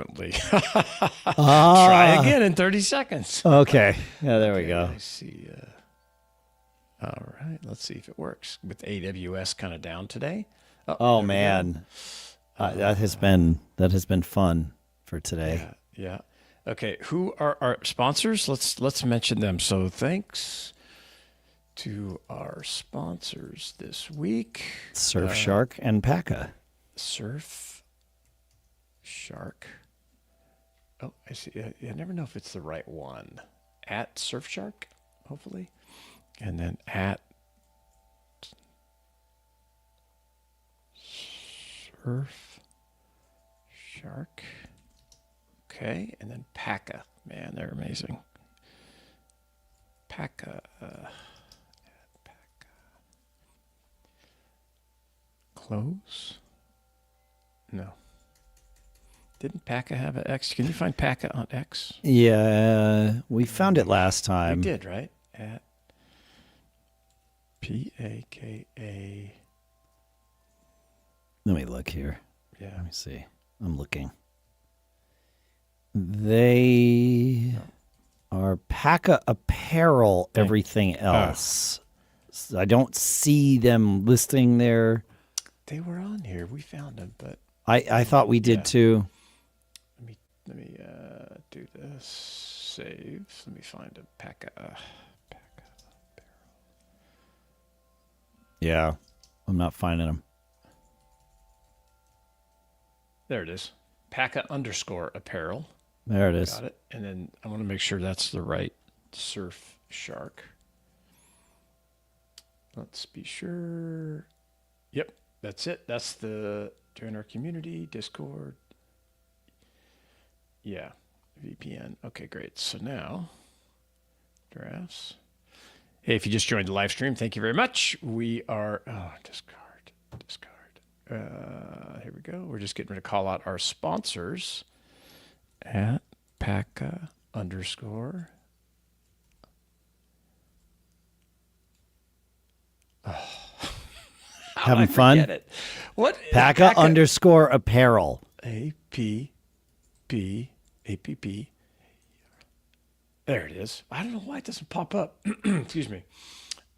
frequently. Try again in 30 seconds. Okay. Yeah, there we go. I see. All right. Let's see if it works. With AWS kind of down today. Oh man. That has been fun for today. Yeah. Okay. Who are our sponsors? Let's mention them. So thanks to our sponsors this week. Surfshark and Paka. Surfshark. Oh, I see. I never know if it's the right one. At Surfshark, hopefully. And then at Surfshark. Okay. And then Paka. Man, they're amazing. Paka. Close? No. Didn't Paka have an X? Can you find Paka on X? Yeah, we found it last time. We did, right? At Paka. Let me look here. Yeah. Let me see. I'm looking. They are Paka Apparel, everything else. I don't see them listing their... They were on here. We found them, but... I thought we did too. Let me do this. Save. Let me find a Paka Apparel. Yeah, I'm not finding them. There it is. Paka_apparel. There it is. Got it. And then I want to make sure that's the right Surfshark. Let's be sure. Yep, that's it. That's the join our community, Discord. Yeah, VPN. Okay, great. So now, drafts. Hey, if you just joined the live stream, thank you very much. We are, discard. Here we go. We're just getting ready to call out our sponsors at Paka_. Having fun? What? Paka_apparel. APP. There it is. I don't know why it doesn't pop up. Excuse me.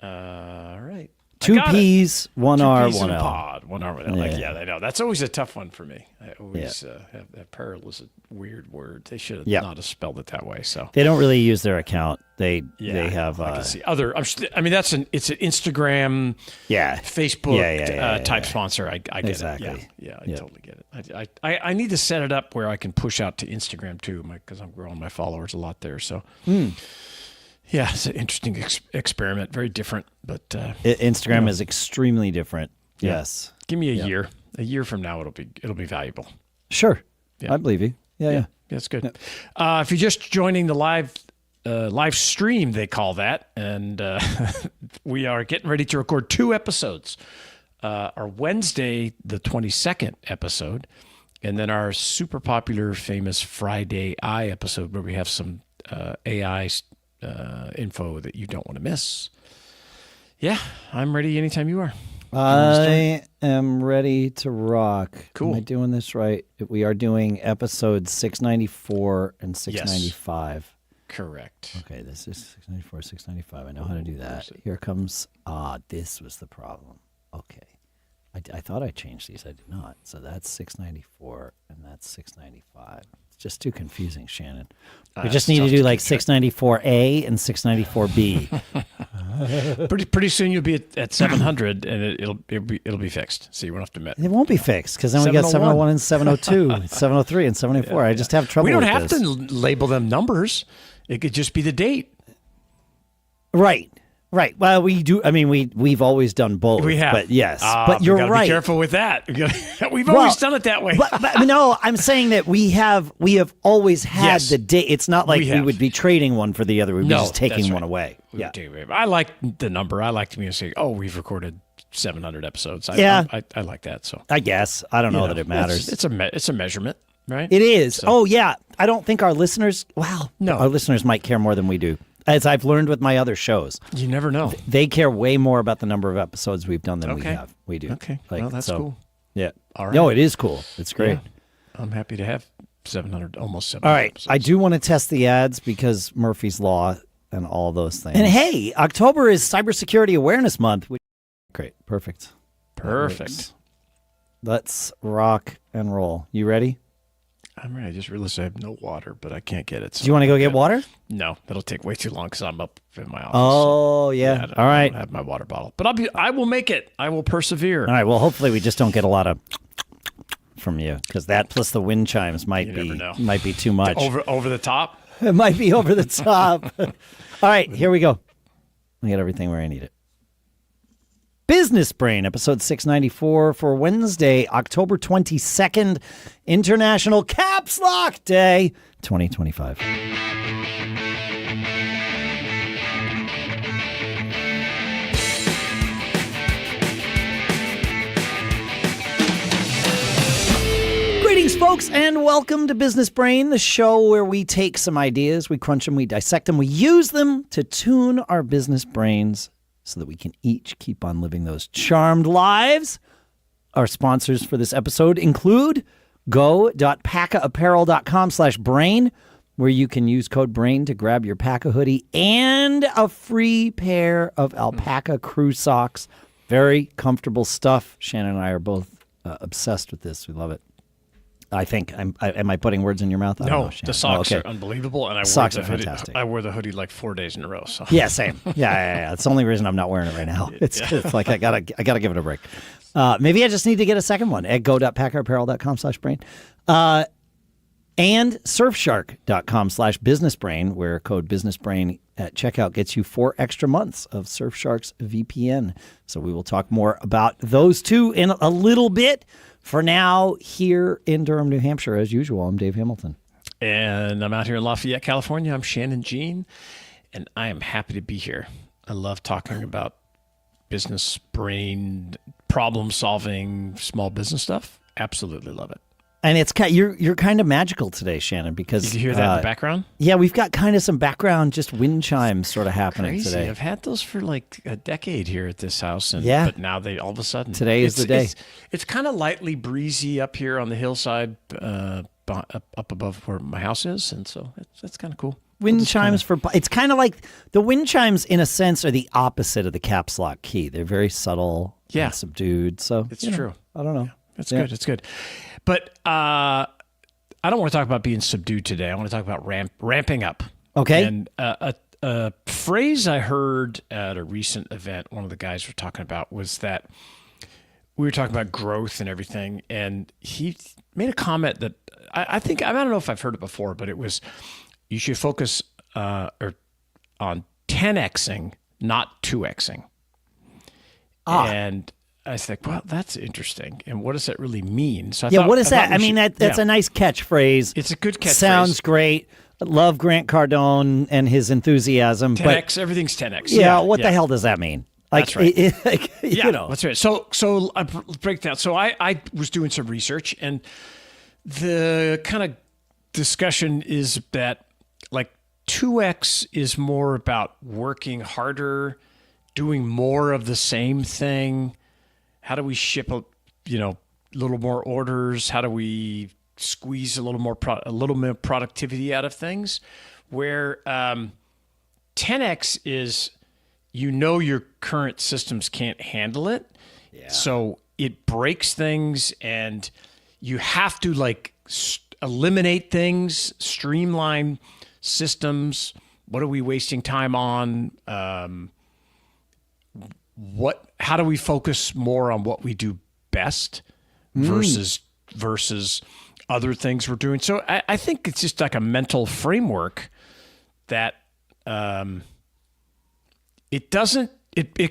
All right. Two P's, one R, P's one in a L. pod, one R, one L. Yeah, I know. That's always a tough one for me. I always have apparel is a weird word. They should have not have spelled it that way. So they don't really use their account. They have. I can see other. It's an Instagram, Facebook type sponsor. I get exactly. it. Yeah, I totally get it. I need to set it up where I can push out to Instagram too, because I'm growing my followers a lot there. So. Yeah, it's an interesting experiment. Very different, but Instagram is extremely different. Yeah. Yes. Give me a year. A year from now, it'll be valuable. Sure. Yeah. I believe you. Yeah. That's good. Yeah. If you're just joining the live stream, they call that, and we are getting ready to record 2 episodes. Our Wednesday, the 22nd episode, and then our super popular, famous Friday I episode, where we have some AI info that you don't want to miss. Yeah, I'm ready anytime you are. I am ready to rock. Cool. Am I doing this right? We are doing episodes 694 and 695. Yes. Correct. Okay, this is 694, 695. I know how to do that. Here comes, this was the problem. Okay. I thought I changed these. I did not. So that's 694 and that's 695. It's just too confusing, Shannon. We just need to do like 694A and 694B. Pretty soon you'll be at 700 and it'll be fixed. So you won't have to admit. It won't be fixed because then we got 701 and 702, 703 and 704. I just have trouble with this. We don't have to label them numbers. It could just be the date. Right. Well, we do. I mean, we've always done both. We have. But yes. But you're right. Be careful with that. We've always done it that way. but no, I'm saying that we have always had the date. It's not like we would be trading one for the other. We'd be just taking one away. Yeah. I like the number. I like to say, we've recorded 700 episodes. I like that. So I guess I don't know that it matters. It's a measurement, right? It is. So. Oh yeah. I don't think our listeners. Well, no, our listeners might care more than we do. As I've learned with my other shows. You never know. They care way more about the number of episodes we've done than we have. We do. Okay. Well, that's cool. Yeah. All right. No, it is cool. It's great. Yeah. I'm happy to have 700, almost 700. All right. episodes. I do want to test the ads because Murphy's Law and all those things. And hey, October is Cybersecurity Awareness Month. Great. Perfect. Let's rock and roll. You ready? I'm ready. I just realized I have no water, but I can't get it. So Do you want to go get water? No, that'll take way too long because I'm up in my office. Oh, yeah. All right. I don't have my water bottle. But I will make it. I will persevere. All right. Well, hopefully we just don't get a lot of from you because that plus the wind chimes might be too much. Over the top? It might be over the top. All right. Here we go. I got everything where I need it. Business Brain, episode 694 for Wednesday, October 22nd, International Caps Lock Day, 2025. Greetings, folks, and welcome to Business Brain, the show where we take some ideas, we crunch them, we dissect them, we use them to tune our business brains so that we can each keep on living those charmed lives. Our sponsors for this episode include go.pacaapparel.com/brain, where you can use code BRAIN to grab your Paca hoodie and a free pair of alpaca crew socks. Very comfortable stuff. Shannon and I are both obsessed with this. We love it. I think. Am I putting words in your mouth? I don't know, the socks are unbeligible, and socks are fantastic. I wore the hoodie like 4 days in a row. So yeah, same. Yeah. It's the only reason I'm not wearing it right now. It's like I gotta give it a break. Maybe I just need to get a second one at go.pacaapparel.com/brain. And surfshark.com/businessbrain, where code businessbrain at checkout gets you 4 extra months of Surfshark's VPN. So we will talk more about those two in a little bit. For now, here in Durham, New Hampshire, as usual, I'm Dave Hamilton. And I'm out here in Lafayette, California. I'm Shannon Jean, and I am happy to be here. I love talking about business brain, problem solving, small business stuff. Absolutely love it. And it's you're kind of magical today, Shannon, because did you hear that in the background? Yeah, we've got kind of some background, just wind chimes sort of happening Crazy. Today. I've had those for like a decade here at this house, but now they all of a sudden today is the day. It's kind of lightly breezy up here on the hillside, up above where my house is, and so that's kind of cool. Wind chimes it's kind of like the wind chimes in a sense are the opposite of the caps lock key. They're very subtle, and subdued. So it's true. I don't know. Yeah, it's good. It's good. But I don't want to talk about being subdued today. I want to talk about ramping up. Okay. And a phrase I heard at a recent event, one of the guys were talking about was that we were talking about growth and everything. And he made a comment that I think, I don't know if I've heard it before, but it was, you should focus on 10Xing, not 2Xing. And I was like, well, that's interesting. And what does that really mean? So what is that? I mean, that's a nice catchphrase. It's a good catchphrase. Sounds great. Love Grant Cardone and his enthusiasm. 10X, everything's 10X. Yeah, what the hell does that mean? Like, that's right. You know. That's right. So I break down. So I was doing some research, and the kind of discussion is that like 2X is more about working harder, doing more of the same thing. How do we ship a little more orders? How do we squeeze a little more productivity out of things? Where 10X is, your current systems can't handle it, so it breaks things, and you have to eliminate things, streamline systems. What are we wasting time on? How do we focus more on what we do best versus other things we're doing? So I think it's just like a mental framework that it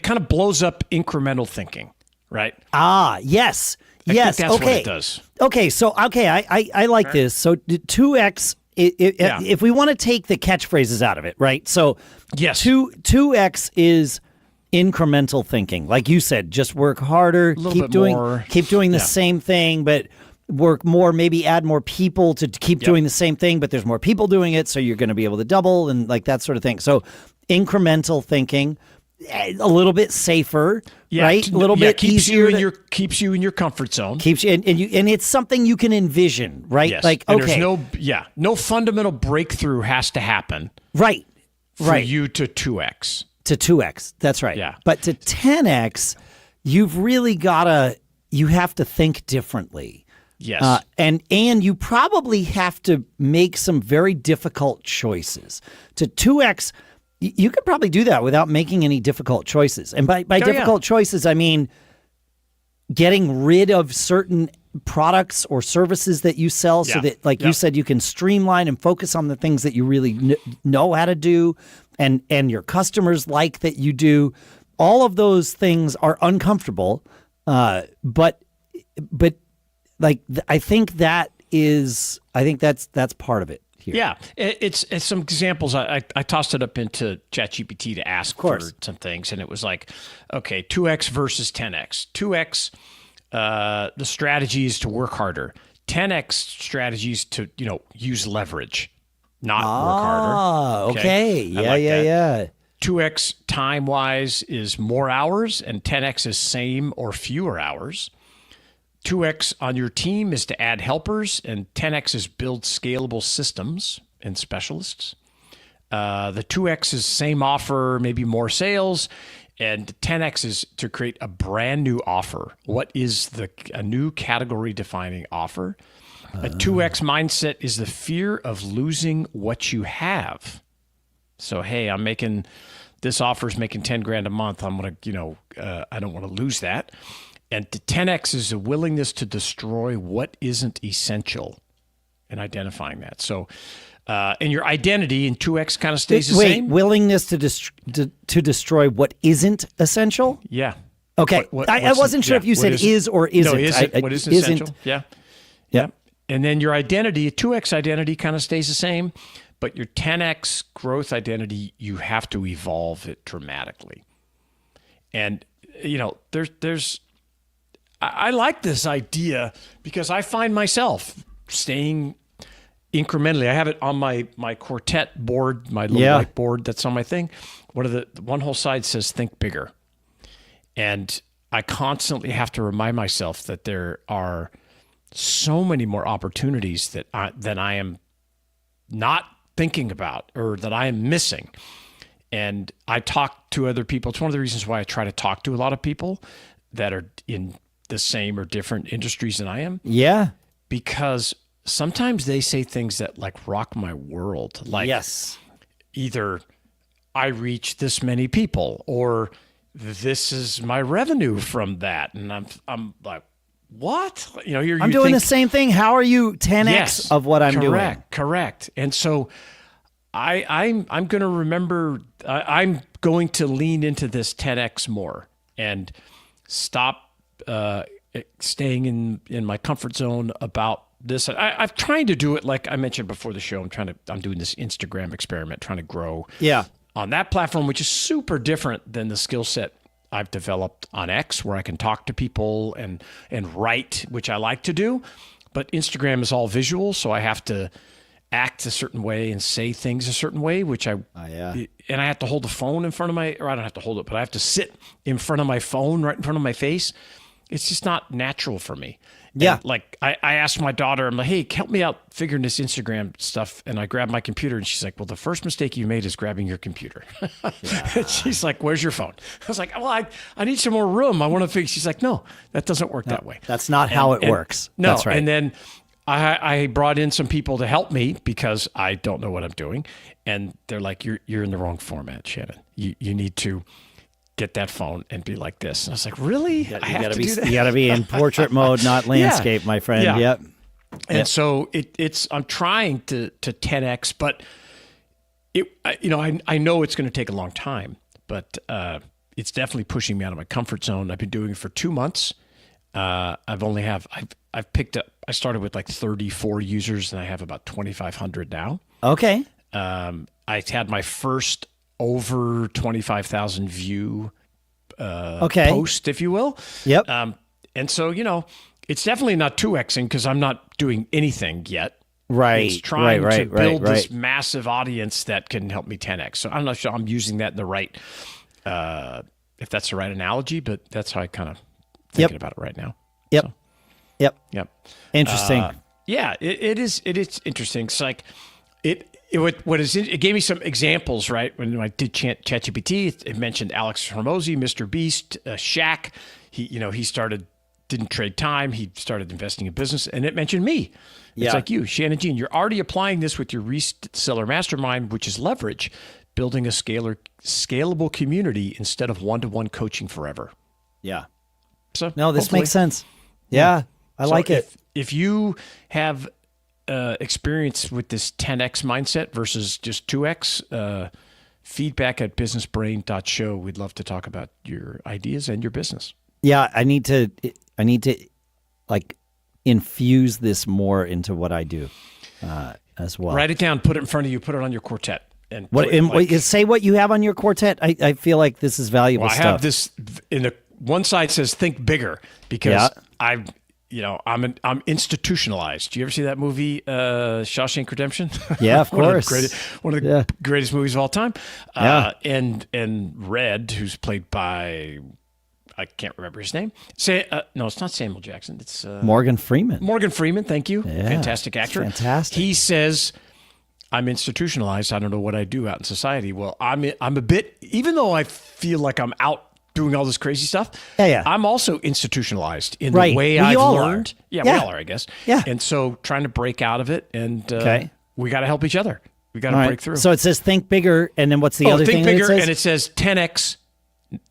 kind of blows up incremental thinking, right? Yes. I think that's what it does. Okay, so I like this. So 2X, if we want to take the catchphrases out of it, right? So yes, 2X is incremental thinking. Like you said, just work harder, keep doing the same thing, but work more, maybe add more people to keep doing the same thing, but there's more people doing it, so you're going to be able to double and like that sort of thing. So incremental thinking. a little bit safer, Yeah, right? A little bit keeps easier. Keeps you in your comfort zone. Keeps you, and it's something you can envision, right? Yes. Like, and okay, there's no fundamental breakthrough has to happen right, for you to 2x. To 2x, that's right. Yeah. But to 10x, you've really you have to think differently. Yes. And you probably have to make some very difficult choices. To 2x, you could probably do that without making any difficult choices. And by difficult choices, I mean getting rid of certain products or services that you sell so that, like you said, you can streamline and focus on the things that you really know how to do and your customers like that you do. All of those things are uncomfortable, but like I think that's part of it here. Yeah, it's some examples. I tossed it up into ChatGPT to ask for some things, and it was like, okay, 2x versus 10x. 2x, the strategies to work harder. 10x strategies to use leverage, not work harder. Okay. Yeah. 2x time wise is more hours, and 10x is same or fewer hours. 2x on your team is to add helpers, and 10x is build scalable systems and specialists. The 2x is same offer, maybe more sales, and 10x is to create a brand new offer. What is a new category defining offer? A 2x mindset is the fear of losing what you have. So, hey, this offer's making 10 grand a month. I'm going to, I don't want to lose that. And 10x is a willingness to destroy what isn't essential and identifying that. So, and your identity in 2x kind of stays the same. Willingness to destroy what isn't essential? Yeah. Okay. I wasn't sure if you said is or isn't. No, what isn't essential? Yeah. And then your identity, 2x identity kind of stays the same, but your 10x growth identity, you have to evolve it dramatically. And, I like this idea because I find myself staying incrementally. I have it on my quartet board, my little whiteboard that's on my thing. One whole side says think bigger. And I constantly have to remind myself that there are so many more opportunities than I am not thinking about or that I am missing. And I talk to other people. It's one of the reasons why I try to talk to a lot of people that are in the same or different industries than I am. Yeah. Because sometimes they say things that like rock my world. Like either I reach this many people or this is my revenue from that. And I'm like, what? I'm doing the same thing. How are you 10x of what I'm doing? Correct. And so I'm going to remember, I'm going to lean into this 10x more and stop staying in my comfort zone about this. I'm trying to do it like I mentioned before the show. I'm doing this Instagram experiment, trying to grow on that platform, which is super different than the skill set I've developed on X, where I can talk to people and write, which I like to do. But Instagram is all visual, so I have to act a certain way and say things a certain way, which and I have to hold the phone in front of or I don't have to hold it, but I have to sit in front of my phone right in front of my face. It's just not natural for me. Yeah. And like I asked my daughter, I'm like, hey, help me out figuring this Instagram stuff. And I grabbed my computer and she's like, well, the first mistake you made is grabbing your computer. And she's like, where's your phone? I was like, well, I need some more room. I want to figure. She's like, no, that doesn't work that way. That's not how it works. No. That's right. And then I brought in some people to help me because I don't know what I'm doing. And they're like, you're in the wrong format, Shannon. You need to get that phone and be like this. And I was like, really? You got to be in portrait mode, not landscape, my friend. Yeah. Yep. And so I'm trying to 10x, but I know it's going to take a long time, but it's definitely pushing me out of my comfort zone. I've been doing it for 2 months. I've picked up, I started with like 34 users and I have about 2,500 now. Okay. I had my first over 25,000 view post, if you will. Yep. And so, it's definitely not 2xing because I'm not doing anything yet. Right. It's trying to build this massive audience that can help me 10x. So I'm not sure I'm using that in the right if that's the right analogy, but that's how I kind of thinking about it right now. Yep. So, Yep. yep. Interesting. Yeah, it is interesting. It's like it gave me some examples, right? When I did ChatGPT, it mentioned Alex Hormozy, Mr. Beast, Shaq. He didn't trade time. He started investing in business, and it mentioned me. Yeah. It's like you, Shannon Jean. You're already applying this with your reseller mastermind, which is leverage, building a scalable community instead of one-to-one coaching forever. Yeah. So No, this makes sense. Yeah, I like it. If you have experience with this 10x mindset versus just 2x, feedback at businessbrain.show. We'd love to talk about your ideas and your business. Yeah, I need to like infuse this more into what I do as well. Write it down, put it in front of you, put it on your quartet. And say what you have on your quartet. I feel like this is valuable stuff. I have this in the one side says think bigger because I'm institutionalized. Do you ever see that movie, Shawshank Redemption? Yeah, of course. One of the greatest movies of all time. And Red, who's played by, I can't remember his name. No, it's not Samuel Jackson. It's Morgan Freeman. Morgan Freeman, thank you. Yeah, fantastic actor. Fantastic. He says, I'm institutionalized. I don't know what I do out in society. Well, I'm a bit, even though I feel like I'm out doing all this crazy stuff. I'm also institutionalized in the way I've learned. We all are, I guess. Yeah. And so trying to break out of it, and we got to help each other. We got to break through. So it says think bigger, and then what's the other thing? Think bigger, and it says 10x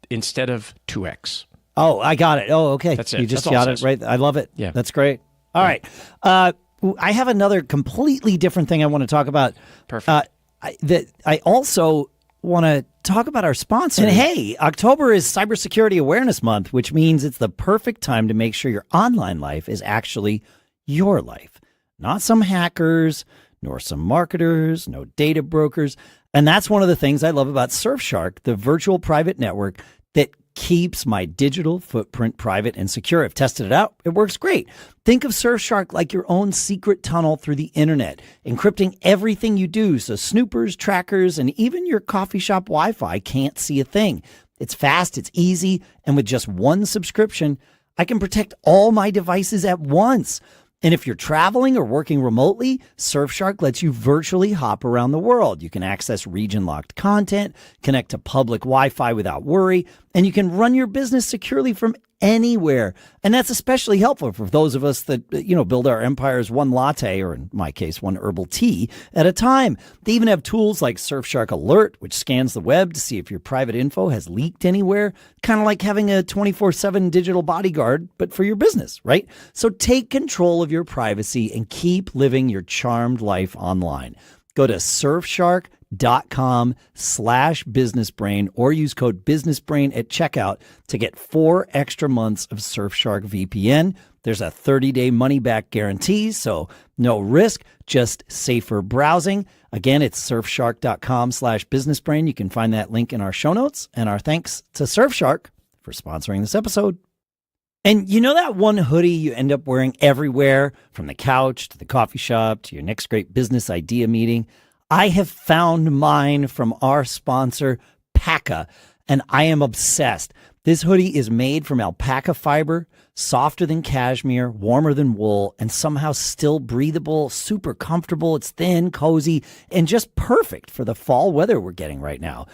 instead of 2x. Oh, I got it. Oh, okay. That's it. You just got it right. I love it. Yeah. That's great. All right. I have another completely different thing I want to talk about. Perfect. I also want to talk about our sponsor. And hey, October is Cybersecurity Awareness Month, which means it's the perfect time to make sure your online life is actually your life, not some hackers, nor some marketers, no data brokers. And that's one of the things I love about Surfshark, the virtual private network that keeps my digital footprint private and secure. I've tested it out. It works great. Think of Surfshark like your own secret tunnel through the internet, encrypting everything you do so snoopers, trackers, and even your coffee shop Wi-Fi can't see a thing. It's fast, it's easy, and with just one subscription, I can protect all my devices at once. And if you're traveling or working remotely, Surfshark lets you virtually hop around the world. You can access region-locked content, connect to public Wi-Fi without worry, and you can run your business securely from anywhere. And that's especially helpful for those of us that, build our empires one latte, or in my case, one herbal tea at a time. They even have tools like Surfshark Alert, which scans the web to see if your private info has leaked anywhere. Kind of like having a 24/7 digital bodyguard, but for your business, right? So take control of your privacy and keep living your charmed life online. Go to surfshark.com/businessbrain or use code businessbrain at checkout to get 4 extra months of Surfshark VPN. There's a 30-day money-back guarantee, so no risk, just safer browsing. Again, it's surfshark.com/businessbrain. You can find that link in our show notes. And our thanks to Surfshark for sponsoring this episode. And you know that one hoodie you end up wearing everywhere, from the couch to the coffee shop to your next great business idea meeting? I have found mine from our sponsor, Paca, and I am obsessed. This hoodie is made from alpaca fiber, softer than cashmere, warmer than wool, and somehow still breathable, super comfortable. It's thin, cozy, and just perfect for the fall weather we're getting right now.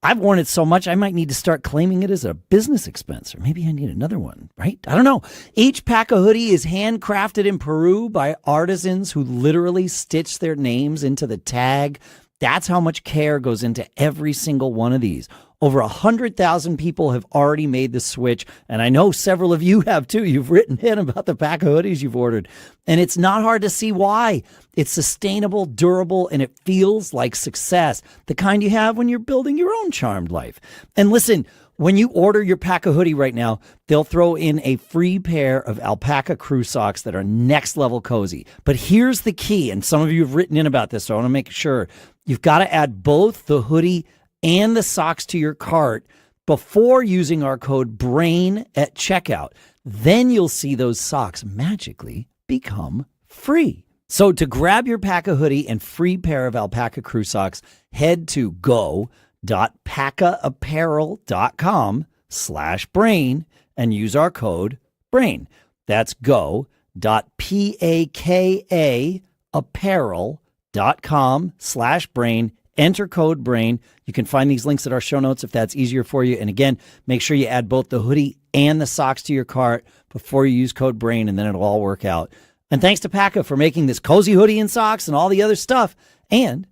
I've worn it so much, I might need to start claiming it as a business expense, or maybe I need another one, right? I don't know. Each Paca hoodie is handcrafted in Peru by artisans who literally stitch their names into the tag. That's how much care goes into every single one of these. Over 100,000 people have already made the switch, and I know several of you have too. You've written in about the Paca hoodies you've ordered, and it's not hard to see why. It's sustainable, durable, and it feels like success, the kind you have when you're building your own charmed life. And listen, when you order your Paca hoodie right now, they'll throw in a free pair of alpaca crew socks that are next level cozy. But here's the key, and some of you have written in about this, so I want to make sure. You've got to add both the hoodie and the socks to your cart before using our code BRAIN at checkout. Then you'll see those socks magically become free. So to grab your Paca hoodie and free pair of alpaca crew socks, head to go go.pakaapparel.com/brain and use our code BRAIN. That's go.pakaapparel.com/brain. Enter code BRAIN. You can find these links at our show notes if that's easier for you. And again, make sure you add both the hoodie and the socks to your cart before you use code BRAIN, and then it'll all work out. And thanks to Paka for making this cozy hoodie and socks and all the other stuff, and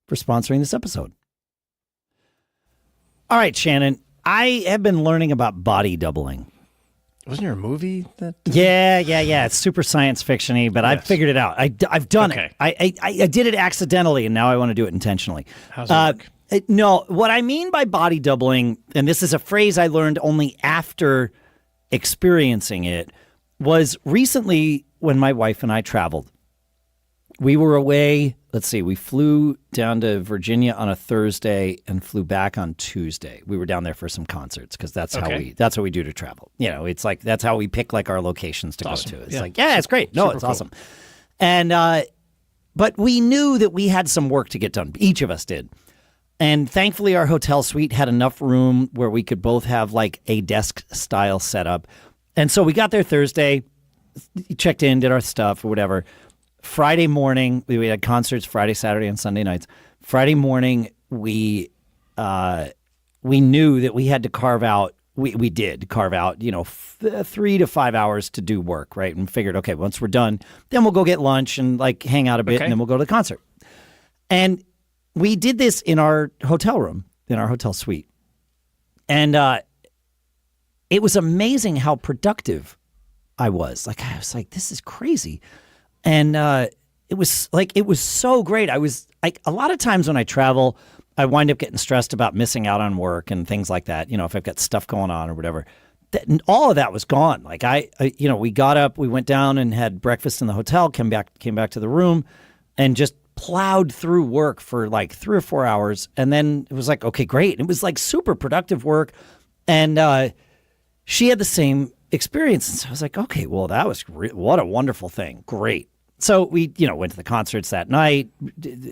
for sponsoring this episode. All right, Shannon, I have been learning about body doubling. Wasn't there a movie that? Yeah. It's super science fiction-y, but I've figured it out. I've done it. I did it accidentally, and now I want to do it intentionally. How's it work? No, what I mean by body doubling, and this is a phrase I learned only after experiencing it, was recently when my wife and I traveled. We were away. Let's see. We flew down to Virginia on a Thursday and flew back on Tuesday. We were down there for some concerts because that's how we do to travel. You know, it's like that's how we pick like our locations to go to. It's like, it's great. No, it's awesome. And but we knew that we had some work to get done. Each of us did. And thankfully, our hotel suite had enough room where we could both have like a desk style setup. And so we got there Thursday, checked in, did our stuff or whatever. Friday morning, we had concerts Friday, Saturday, and Sunday nights. Friday morning, we knew that we had to carve out. We did carve out, 3 to 5 hours to do work, right? And figured, okay, once we're done, then we'll go get lunch and like hang out a bit, and then we'll go to the concert. And we did this in our hotel room, in our hotel suite, and it was amazing how productive I was. Like I was like, this is crazy. And it was so great. I was like, a lot of times when I travel, I wind up getting stressed about missing out on work and things like that. If I've got stuff going on or whatever. All of that was gone. Like we got up, we went down and had breakfast in the hotel, came back to the room, and just plowed through work for like 3 or 4 hours. And then it was like, okay, great. It was like super productive work, and she had the same experience. And so I was like, okay, well, that was what a wonderful thing. Great. So we, went to the concerts that night,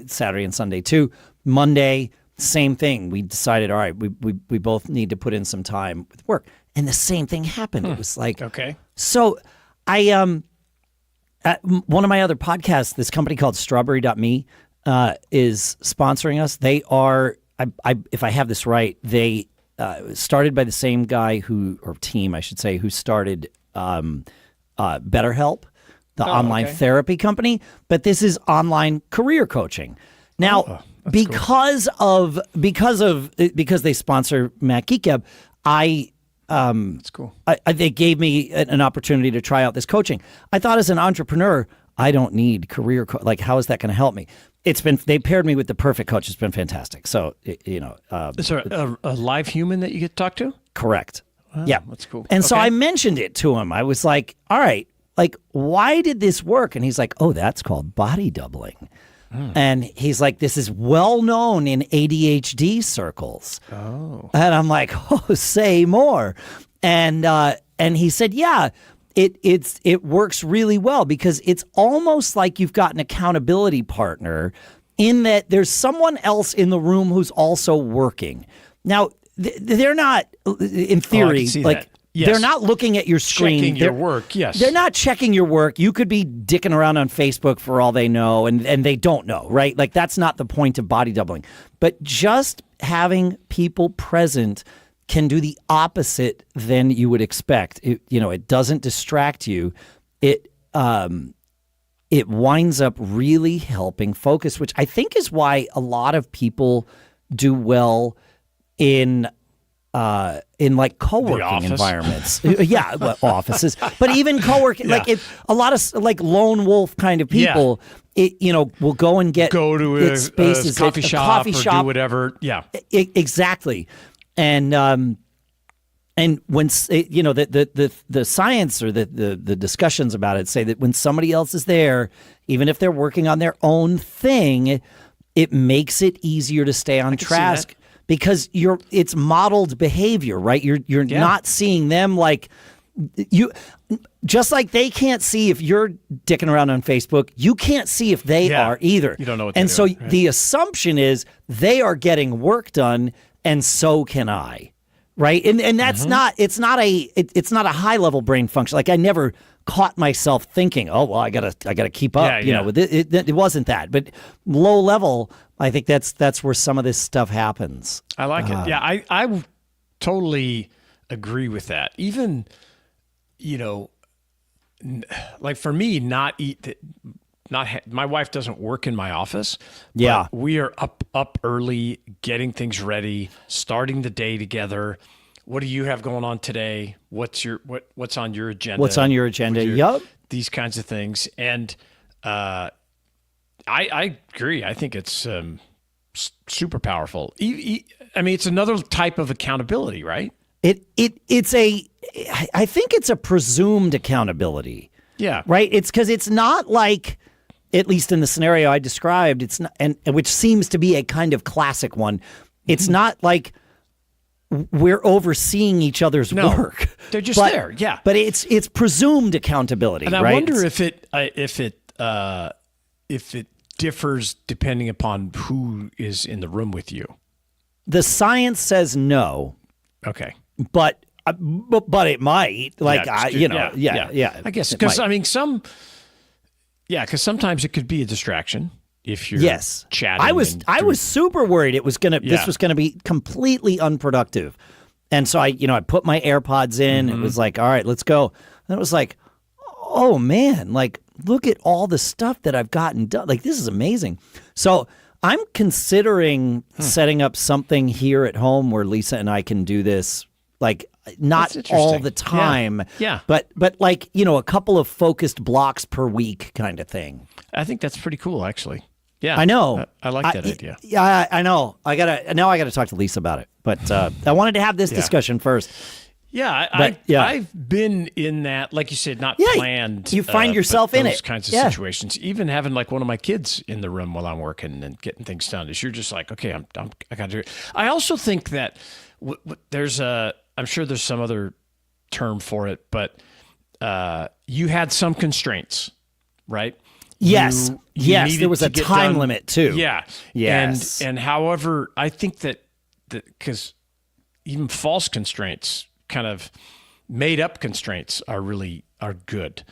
Saturday and Sunday too. Monday, same thing. We decided, all right, we both need to put in some time with work. And the same thing happened. It was like, okay. So I, one of my other podcasts, this company called Strawberry.me is sponsoring us. They are, if I have this right, they started by the same guy or team, I should say, who started BetterHelp, the online therapy company, but this is online career coaching. Now, because they sponsor Matt Geekab, that's cool. They gave me an opportunity to try out this coaching. I thought as an entrepreneur, I don't need career like how is that going to help me? They paired me with the perfect coach. It's been fantastic. So is there a live human that you get to talk to? Correct. Wow, yeah, that's cool. And so I mentioned it to him. I was like, all right. Like, why did this work? And he's like, oh, that's called body doubling. And he's like, this is well known in ADHD circles. Oh. And I'm like, oh, say more. And he said, yeah, it works really well because it's almost like you've got an accountability partner in that there's someone else in the room who's also working. Now, they're not, in theory, like, yes. They're not looking at your screen. Checking your work, yes. They're not checking your work. You could be dicking around on Facebook for all they know, and they don't know, right? Like, that's not the point of body doubling. But just having people present can do the opposite than you would expect. It doesn't distract you. It winds up really helping focus, which I think is why a lot of people do well in like co-working environments. Offices, but even co-working, like if a lot of like lone wolf kind of people, will go and go to a coffee shop or do whatever. Yeah, exactly. And when the science or the discussions about it say that when somebody else is there, even if they're working on their own thing, it makes it easier to stay on task. Because it's modeled behavior, right? You're not seeing them like just like they can't see if you're dicking around on Facebook, you can't see if they are either. You don't know what they're doing. And so right? the assumption is they are getting work done, and so can I. Right. And that's it's not a high level brain function. Like I never caught myself thinking, oh, well, I gotta keep up, you know, with it wasn't that, but low level. I think that's where some of this stuff happens. I like it. Yeah. I totally agree with that. Even, you know, like for me, my wife doesn't work in my office. Yeah. We are up early, getting things ready, starting the day together. What do you have going on today? What's on your agenda? What's on your agenda? Yup. These kinds of things. And I agree. I think it's super powerful. I mean, it's another type of accountability, right? I think it's a presumed accountability. Yeah. Right? It's because it's not like, at least in the scenario I described, it's not, and which seems to be a kind of classic one. It's not like we're overseeing each other's work. They're just there. Yeah. But it's presumed accountability. And I right? wonder if it differs depending upon who is in the room with you. The science says no. Okay. But it might. Like I guess because I mean because sometimes it could be a distraction if you're chatting. I was super worried this was gonna be completely unproductive, and so I put my AirPods in. It was like, all right, let's go. And it was like, oh man, like look at all the stuff that I've gotten done. Like this is amazing. So I'm considering setting up something here at home where Lisa and I can do this. Like not all the time, but like, a couple of focused blocks per week kind of thing. I think that's pretty cool, actually. Yeah, I know. I like that idea. Yeah, I know. I gotta talk to Lisa about it. But I wanted to have this discussion first. Yeah, I've been in that, like you said, not planned. You find yourself in those kinds of situations. Even having like one of my kids in the room while I'm working and getting things done, is you're just like, okay, I gotta do it. I also think that I'm sure there's some other term for it, but you had some constraints, right? Yes. There was a time limit too. Yeah. Yes. And however, I think that because even false constraints, kind of made up constraints, are good.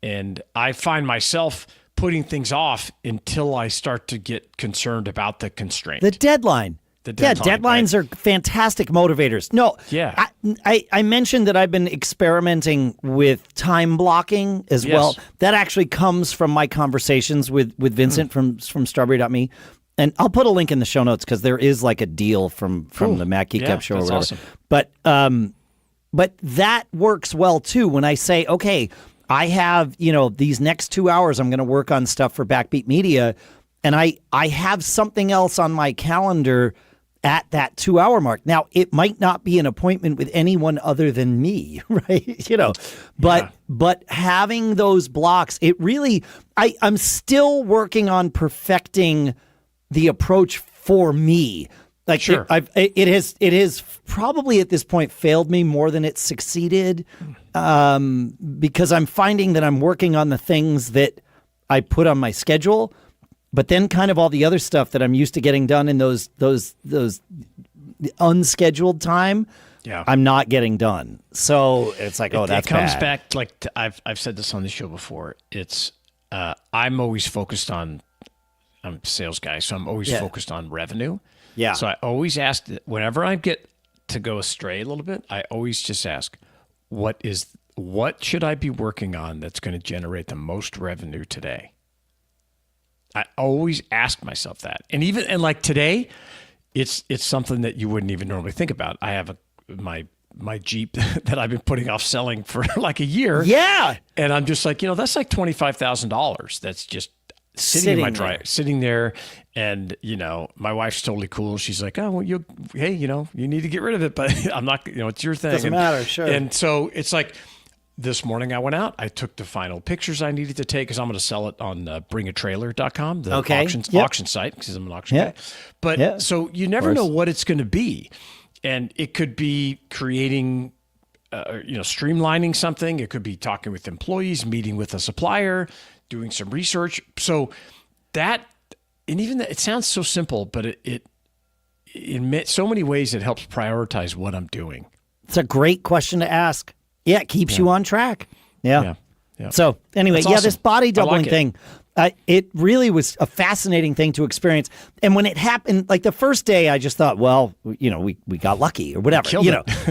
And I find myself putting things off until I start to get concerned about the constraint. The deadline. Deadlines are fantastic motivators. No, I mentioned that I've been experimenting with time blocking as well. That actually comes from my conversations with Vincent from Strawberry.me. And I'll put a link in the show notes because there is like a deal from the Mac Geek Up show or whatever. Awesome. But that works well too when I say, okay, I have, these next 2 hours I'm going to work on stuff for Backbeat Media, and I have something else on my calendar at that 2 hour mark. Now, it might not be an appointment with anyone other than me, right? But having those blocks, it really, I'm still working on perfecting the approach for me. Like sure. It has probably at this point failed me more than it's succeeded, because I'm finding that I'm working on the things that I put on my schedule, but then kind of all the other stuff that I'm used to getting done in those unscheduled time, I'm not getting done. So it's like, that's it comes bad. back like I've said this on the show before. It's I'm always focused on. I'm a sales guy, so I'm always focused on revenue. Yeah. So I always ask, whenever I get to go astray a little bit, I always just ask, what should I be working on that's going to generate the most revenue today? I always ask myself that. And like today, it's something that you wouldn't even normally think about. I have my Jeep that I've been putting off selling for like a year. Yeah. And I'm just like, that's like $25,000. That's just sitting in my driveway, sitting there. And, my wife's totally cool. She's like, oh, well, you need to get rid of it, but I'm not, it's your thing. Doesn't matter. Sure. And so it's like this morning I went out, I took the final pictures I needed to take because I'm going to sell it on bringatrailer.com, the auction site, because I'm an auction guy. But so you never know what it's going to be. And it could be creating, streamlining something. It could be talking with employees, meeting with a supplier, doing some research. So that, and even that, it sounds so simple, but in so many ways, it helps prioritize what I'm doing. It's a great question to ask. Yeah, it keeps you on track. Yeah. So anyway, That's awesome. this body doubling it. thing, it really was a fascinating thing to experience. And when it happened, like the first day, I just thought, well, we got lucky or whatever.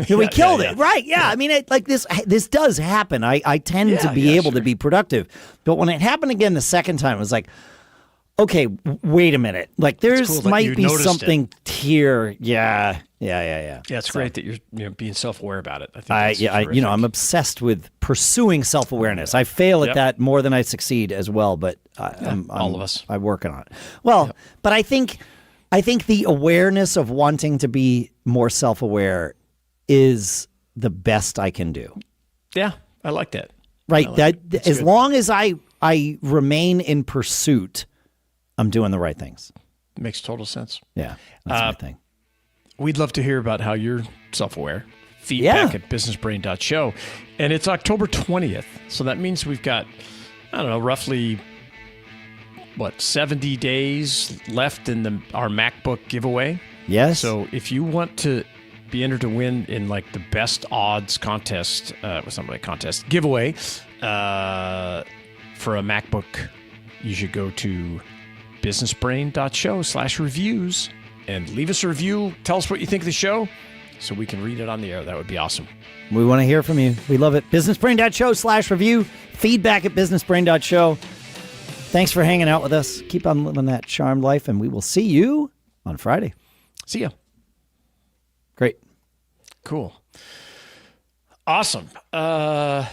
We killed it. Right. Yeah. I mean, this does happen. I tend to be able to be productive. But when it happened again the second time, it was like, okay, wait a minute. Like there's might be something here. Yeah. Yeah, it's great that you're being self-aware about it. I think I'm obsessed with pursuing self-awareness. I fail at that more than I succeed as well, but all of us. I'm working on it. Well, but I think the awareness of wanting to be more self-aware is the best I can do. Yeah, I like that. Right. As long as I remain in pursuit, I'm doing the right things. It makes total sense. Yeah, that's my thing. We'd love to hear about how you're self-aware. Feedback at businessbrain.show. And it's October 20th. So that means we've got, I don't know, roughly, 70 days left in our MacBook giveaway. Yes. So if you want to be entered to win in like the best odds contest, giveaway for a MacBook, you should go to businessbrain.show/reviews and leave us a review. Tell us what you think of the show so we can read it on the air. That would be awesome. We want to hear from you. We love it. Businessbrain.show/review. Feedback at businessbrain.show. Thanks for hanging out with us. Keep on living that charmed life, and we will see you on Friday. See ya. Great. Cool. Awesome. I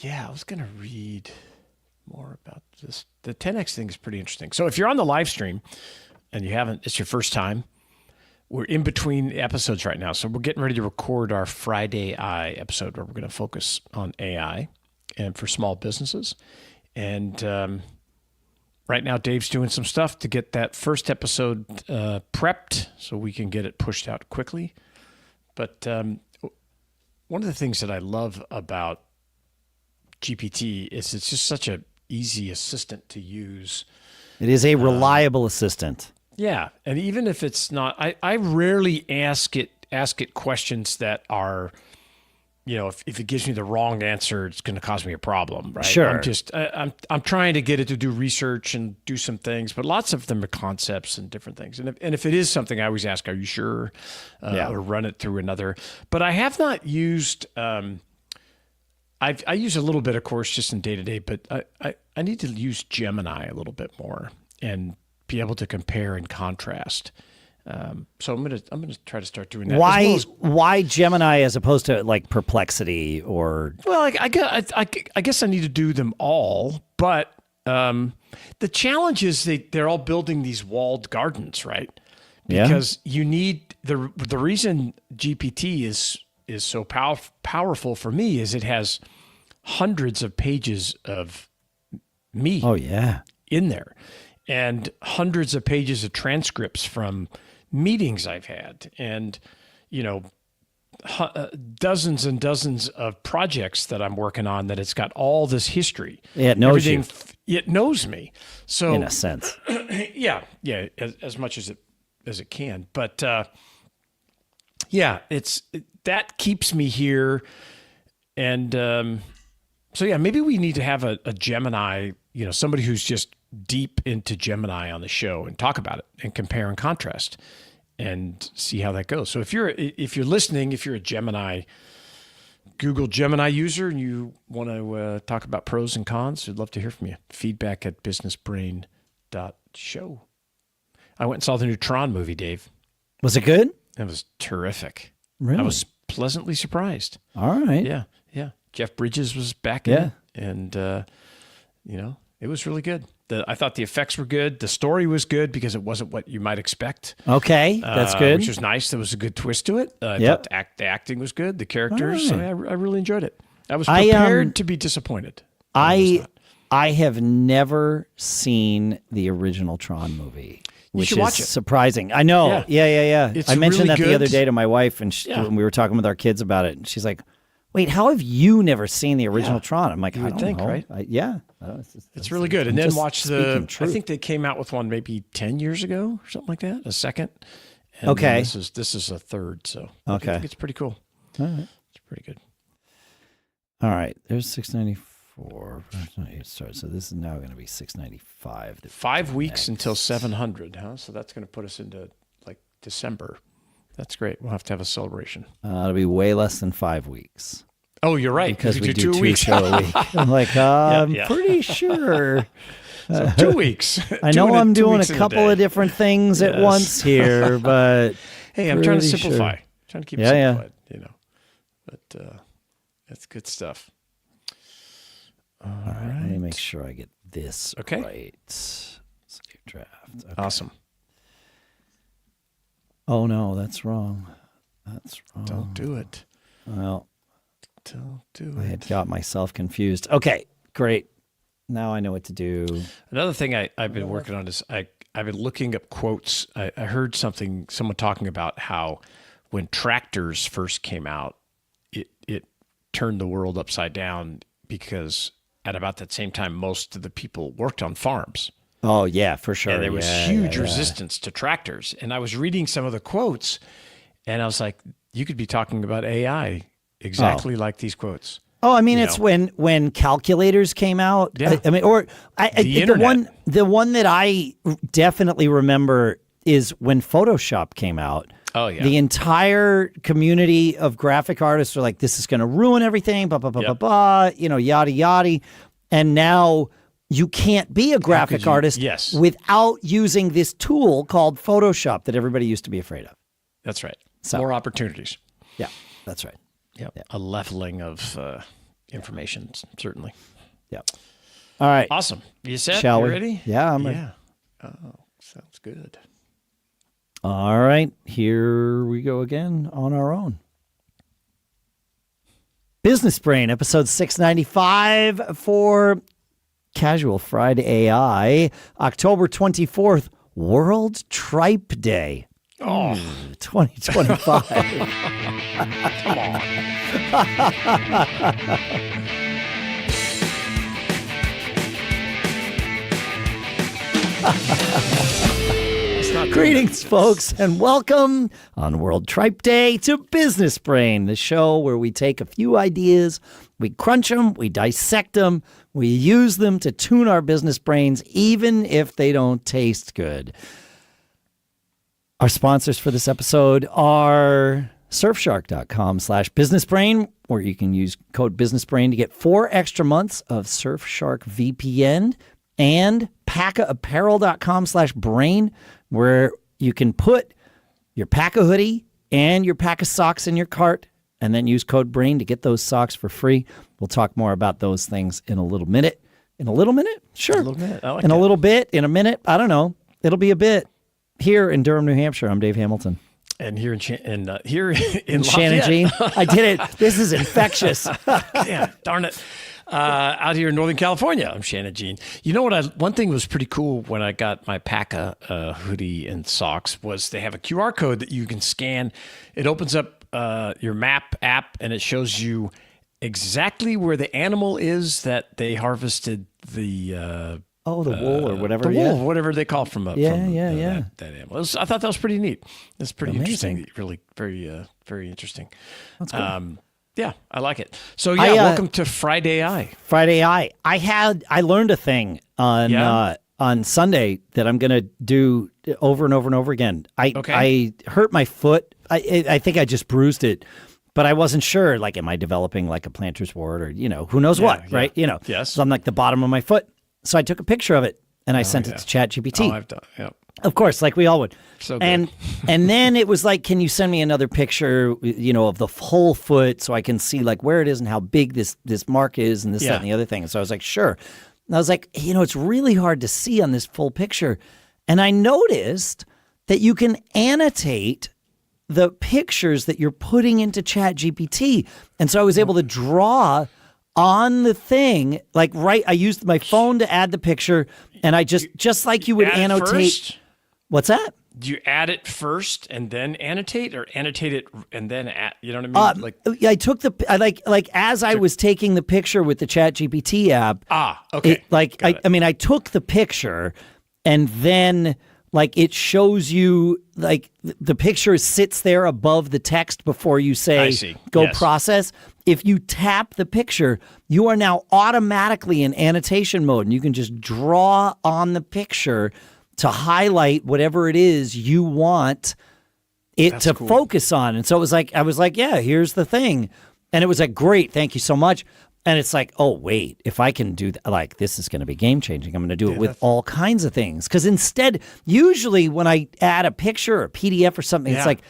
was going to read more about this. The 10X thing is pretty interesting. So if you're on the live stream, and you haven't, it's your first time, we're in between episodes right now. So we're getting ready to record our Friday AI episode where we're going to focus on AI and for small businesses. And right now, Dave's doing some stuff to get that first episode prepped so we can get it pushed out quickly. But one of the things that I love about GPT is it's just such an easy assistant to use. It is a reliable assistant. Yeah, and even if it's not, I rarely ask it questions that are, if it gives me the wrong answer, it's going to cause me a problem, right? Sure. I'm trying to get it to do research and do some things, but lots of them are concepts and different things. And if it is something, I always ask, "Are you sure?" Or run it through another. But I have not used. I use a little bit, of course, just in day to day, but I need to use Gemini a little bit more and be able to compare and contrast. So I'm gonna try to start doing that. Why Gemini as opposed to like Perplexity or? Well, I guess I need to do them all, but the challenge is they're all building these walled gardens, right? Because you need the reason GPT is so powerful for me is it has hundreds of pages of me. Oh yeah, in there, and hundreds of pages of transcripts from meetings I've had, and dozens and dozens of projects that I'm working on that it's got all this history. Yeah, it knows you. It knows me. So in a sense, yeah, as much as it can. But that keeps me here, and so yeah, maybe we need to have a Gemini, somebody who's just deep into Gemini on the show and talk about it and compare and contrast and see how that goes. So if you're listening, if you're a Google Gemini user and you want to talk about pros and cons, we'd love to hear from you. Feedback at businessbrain.show. I went and saw the new Tron movie, Dave. Was it good? It was terrific. Really? I was pleasantly surprised. All right. Yeah. Jeff Bridges was back in it, and it was really good. I thought the effects were good. The story was good because it wasn't what you might expect. Okay, that's good. Which was nice. There was a good twist to it. I thought the acting was good. The characters. Right. I really enjoyed it. I was prepared to be disappointed. I have never seen the original Tron movie, which is surprising. I know. Yeah. I mentioned that the other day to my wife, and when we were talking with our kids about it, and she's like, "Wait, how have you never seen the original Tron?" I'm like, "I don't know." Right? It's really good. And then watch I think they came out with one maybe 10 years ago or something like that, a second. And Okay. This is a third, so I Okay. think it's pretty cool. All right. It's pretty good. All right. There's 694. So this is now going to be 695. 5 weeks until 700, huh? So that's going to put us into like December. That's great. We'll have to have a celebration. It'll be way less than 5 weeks. Oh, you're right. Because we do 2 weeks. show a week. I'm like, I'm yeah. pretty sure. So 2 weeks. I know I'm doing a 2 weeks couple of different things at once here, but hey, I'm trying to pretty simplify. sure. Trying to keep it simplified, you know. But that's good stuff. All right. Let me make sure I get this Okay. right. Save draft. Okay. Awesome. Oh no, that's wrong. That's wrong. Don't do it. Well, Don't do I it. had got myself confused. Okay, great. Now I know what to do. Another thing I've been working on is I've been looking up quotes. I heard someone talking about how when tractors first came out, it turned the world upside down because at about that same time, most of the people worked on farms. Oh yeah, for sure. And there was Yeah, huge yeah. resistance to tractors. And I was reading some of the quotes and I was like, you could be talking about AI exactly like these quotes. Oh, I mean, You it's know. when calculators came out. Yeah. I mean, or The internet. the one that I definitely remember is when Photoshop came out. Oh, yeah. The entire community of graphic artists are like, this is going to ruin everything, blah, blah, blah, blah, Yep. blah, yada, yada. And now you can't be a graphic you- artist yes. without using this tool called Photoshop that everybody used to be afraid of. That's right. So- More opportunities. Yeah, that's right. Yep. A leveling of information, certainly. Yeah. All right. Awesome. You set? Shall you we? ready? Yeah, I'm ready. Yeah. Oh, sounds good. All right, here we go again on our own. Business Brain, episode 695 for Casual Friday AI, October 24th, World Tripe Day. Oh, 2025. come on. It's not Greetings, folks, and welcome on World Tripe Day to Business Brain, the show where we take a few ideas, we crunch them, we dissect them, we use them to tune our business brains, even if they don't taste good. Our sponsors for this episode are surfshark.com/businessbrain, where you can use code businessbrain to get 4 extra months of Surfshark VPN, and packaapparel.com/brain, where you can put your Packa hoodie and your Packa socks in your cart and then use code BRAIN to get those socks for free. We'll talk more about those things in a little minute. In a little minute? Sure. A little minute. I like in a that. little bit, in a minute. I don't know. It'll be a bit. Here in Durham, New Hampshire, I'm Dave Hamilton. And here here in Shannon Lafayette. Jean. I did it. This is infectious. Yeah, darn it. Out here in Northern California, I'm Shannon Jean. You know what? One thing was pretty cool when I got my Packa hoodie and socks was they have a QR code that you can scan. It opens up your map app and it shows you exactly where the animal is that they harvested the Oh, the wool or whatever. the yeah. wool, whatever they call it from Yeah, from, yeah. that animal. I thought that was pretty neat. It's pretty Amazing. interesting. Really, very, very interesting. That's cool. Yeah, I like it. So yeah, I, welcome to Friday Eye. Friday I learned a thing Yeah? on Sunday that I'm gonna do over and over and over again. Okay. I hurt my foot. I think I just bruised it, but I wasn't sure. Like, am I developing like a plantar's wart or who knows what? yeah. Right? Yes. So I'm like the bottom of my foot. So I took a picture of it and I sent it to ChatGPT. Oh, I've done. Yep. Of course, like we all would. So good. And then it was like, can you send me another picture, of the whole foot so I can see like where it is and how big this mark is and this, that, and the other thing. And so I was like, sure. And I was like, it's really hard to see on this full picture. And I noticed that you can annotate the pictures that you're putting into ChatGPT. And so I was able to draw on the thing, I used my phone to add the picture, and I just like you would Add it annotate. first? What's that? Do you add it first and then annotate, or annotate it and then add? You know what I mean? I took as I was taking the picture with the ChatGPT app. Okay. I took the picture and then Like it shows you like the picture sits there above the text before you say go process. If you tap the picture, you are now automatically in annotation mode, and you can just draw on the picture to highlight whatever it is you want it to focus on. And so it was like, I was like, yeah, here's the thing. And it was like, great, thank you so much. And it's like, oh, wait, if I can do that, like, this is going to be game changing. I'm going to do it with all kinds of things. Because instead, usually when I add a picture or a PDF or something, it's like,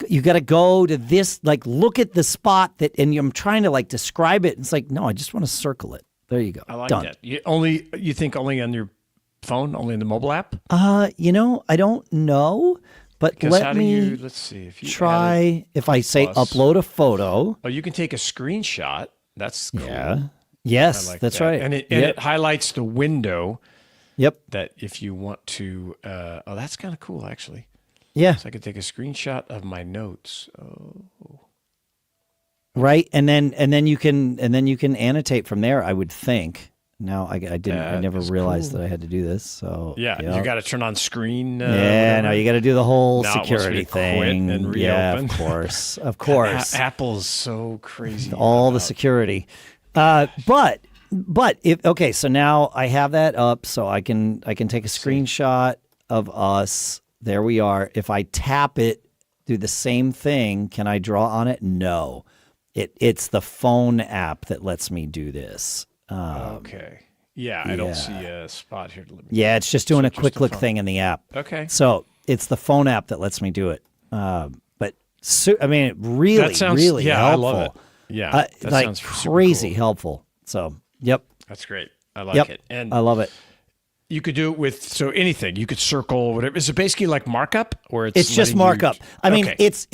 you got to go to this, like, look at the spot that, and I'm trying to like describe it. It's like, no, I just want to circle it. There you go. I like that. You think only on your phone, only in the mobile app? You know, I don't know. But let's see. If you if I say upload a photo. Oh, you can take a screenshot. That's cool. Yeah. Yes, like that's right. And it highlights the window. Yep. That if you want to, that's kind of cool, actually. Yeah. So I could take a screenshot of my notes. Oh. Right, and then you can annotate from there. I would think. Now I never realized that I had to do this. So you got to turn on screen. No, you got to do the whole security thing. And reopen. Yeah, of course, of course. Apple's so crazy. All the security, but if so now I have that up, so I can take a screenshot of us. There we are. If I tap it, do the same thing. Can I draw on it? No, it's the phone app that lets me do this. Okay. Yeah, I don't see a spot here. Yeah, it's just doing a quick look thing in the app. Okay. So it's the phone app that lets me do it. But I mean, it really helpful. I love it. Yeah, that like sounds crazy cool. helpful. So, yep. That's great. I like it. And I love it. You could do it with anything. You could circle whatever. Is it basically like markup, or it's just markup? I mean, it's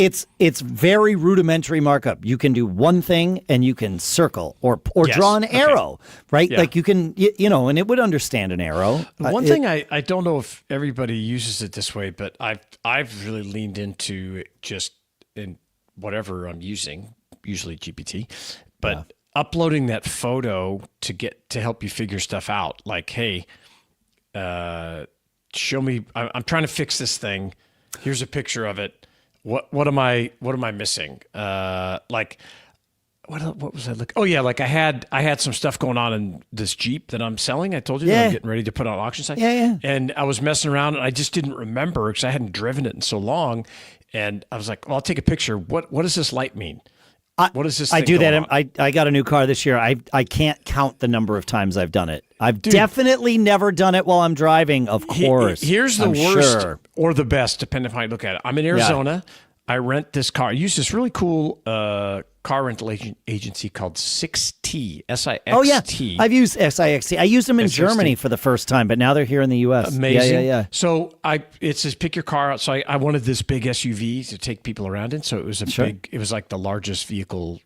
very rudimentary markup. You can do one thing and you can circle or draw an arrow, right? Yeah. Like you can, and it would understand an arrow. One thing I don't know if everybody uses it this way, but I've really leaned into just in whatever I'm using, usually GPT, but uploading that photo to help you figure stuff out. Like, hey. Show me. I'm trying to fix this thing. Here's a picture of it. What am I missing? Like, what was I looking? Oh yeah, like I had some stuff going on in this Jeep that I'm selling. I told you that I'm getting ready to put on auction site. Yeah. And I was messing around, and I just didn't remember because I hadn't driven it in so long. And I was like, well, I'll take a picture. What does this light mean? What is this? I do that. I got a new car this year. I can't count the number of times I've done it. I've definitely never done it while I'm driving. Of course. Here's the worst or the best, depending on how you look at it. I'm in Arizona. Yeah. I rent this car. I use this really cool car rental agency called 6T, SIXT. Oh, yeah. I've used SIXT. I used them in Germany for the first time, but now they're here in the U.S. Amazing. Yeah. So it says pick your car out. So I wanted this big SUV to take people around in. So it was it was like the largest vehicle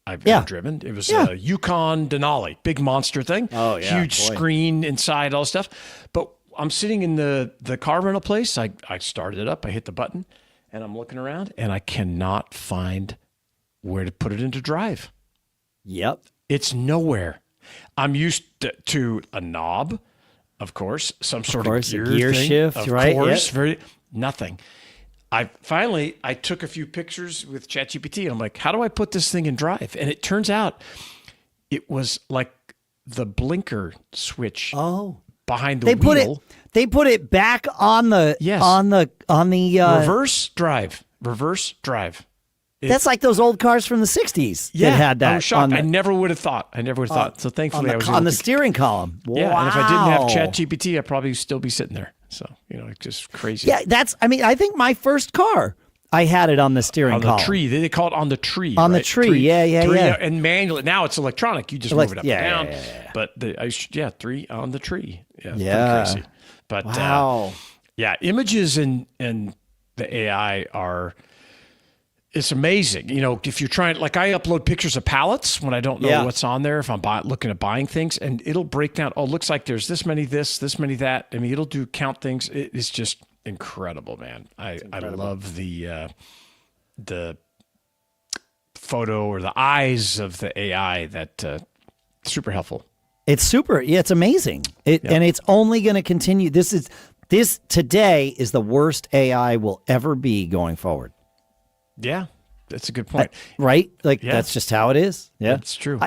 I've ever driven. It was a Yukon Denali, big monster thing. Oh, yeah. Huge screen inside, all stuff. But I'm sitting in the car rental place. I started it up. I hit the button, and I'm looking around, and I cannot find where to put it into drive. Yep. It's nowhere. I'm used to a knob, of course, some sort of gear shift, of right? Course, nothing. I took a few pictures with ChatGPT. I'm like, how do I put this thing in drive? And it turns out it was like the blinker switch behind the wheel. They put it back on the reverse drive. That's like those old cars from the 60s that had that. I was shocked. I never would have thought. So thankfully I was on the steering column. Yeah, wow. And if I didn't have ChatGPT, I'd probably still be sitting there. So, it's just crazy. Yeah, I think my first car, I had it on the steering column. On the tree. They call it on the tree. On the tree. Yeah. And manually. Now it's electronic. You just move it up and down. Yeah. But 3 on the tree. Yeah. Pretty crazy. But wow. Images and the AI are... It's amazing. If you're trying, like I upload pictures of pallets when I don't know what's on there, if I'm looking at buying things, and it'll break down, looks like there's this many this many that. I mean, it'll count things. It's just incredible, man. I love the photo or the eyes of the AI that super helpful. It's super. Yeah, it's amazing. And it's only going to continue. This is This today is the worst AI will ever be going forward. Yeah, that's a good point. Right? Like, that's just how it is. Yeah, that's true.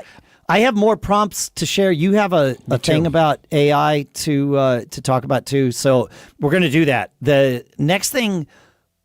I have more prompts to share. You have a thing about AI to talk about too. So we're going to do that. The next thing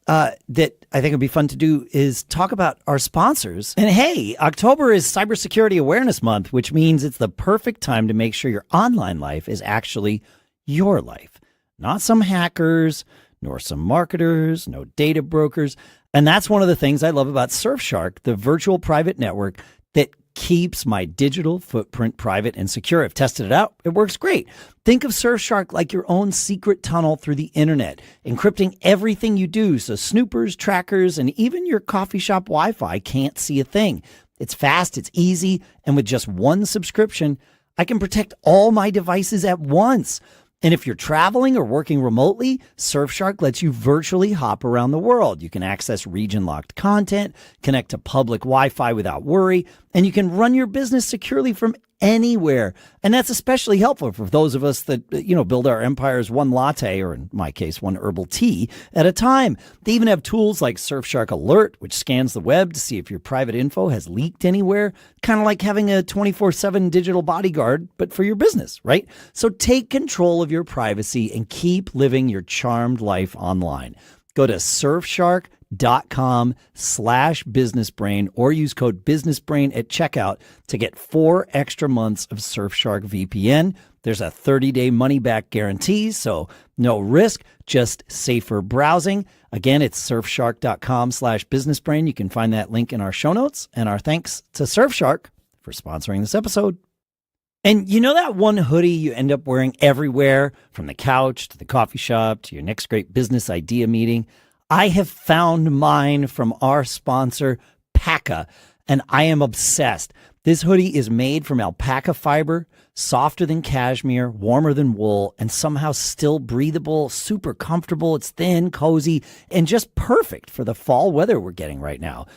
that I think would be fun to do is talk about our sponsors. And hey, October is Cybersecurity Awareness Month, which means it's the perfect time to make sure your online life is actually your life, not some hackers, nor some marketers, no data brokers. And that's one of the things I love about Surfshark, the virtual private network that keeps my digital footprint private and secure. I've tested it out. It works great. Think of Surfshark like your own secret tunnel through the internet, encrypting everything you do so snoopers, trackers, and even your coffee shop Wi-Fi can't see a thing. It's fast, it's easy, and with just one subscription, I can protect all my devices at once. And if you're traveling or working remotely, Surfshark lets you virtually hop around the world. You can access region-locked content, connect to public Wi-Fi without worry, and you can run your business securely from anywhere. And that's especially helpful for those of us that, build our empires one latte, or in my case, one herbal tea at a time. They even have tools like Surfshark Alert, which scans the web to see if your private info has leaked anywhere. Kind of like having a 24/7 digital bodyguard, but for your business, right? So take control of your privacy and keep living your charmed life online. Go to surfshark.com/businessbrain or use code businessbrain at checkout to get 4 extra months of Surfshark VPN. There's a 30-day money-back guarantee, so no risk, just safer browsing. Again, it's surfshark.com/businessbrain. You can find that link in our show notes. And our thanks to Surfshark for sponsoring this episode. And you know that one hoodie you end up wearing everywhere, from the couch to the coffee shop to your next great business idea meeting? I have found mine from our sponsor, Paca, and I am obsessed. This hoodie is made from alpaca fiber, softer than cashmere, warmer than wool, and somehow still breathable, super comfortable. It's thin, cozy, and just perfect for the fall weather we're getting right now.